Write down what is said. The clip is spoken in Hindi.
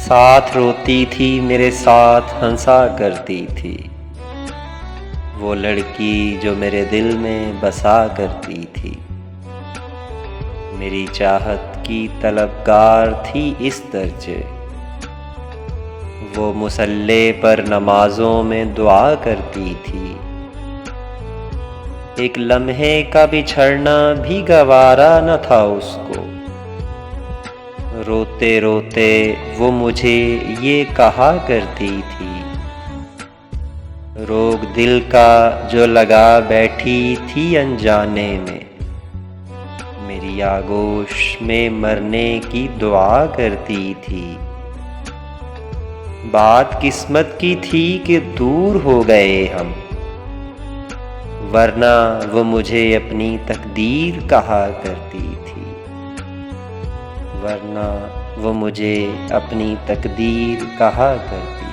साथ रोती थी मेरे साथ हंसा करती थी, वो लड़की जो मेरे दिल में बसा करती थी। मेरी चाहत की तलबगार थी इस दर्जे, वो मुसल्ले पर नमाज़ों में दुआ करती थी। एक लम्हे का बिछड़ना भी गवारा न था उसको, रोते रोते वो मुझे ये कहा करती थी। रोग दिल का जो लगा बैठी थी अनजाने में, मेरी आगोश में मरने की दुआ करती थी। बात किस्मत की थी कि दूर हो गए हम, वरना वो मुझे अपनी तकदीर कहा करती थी। वरना वो मुझे अपनी तकदीर कहा करती थी।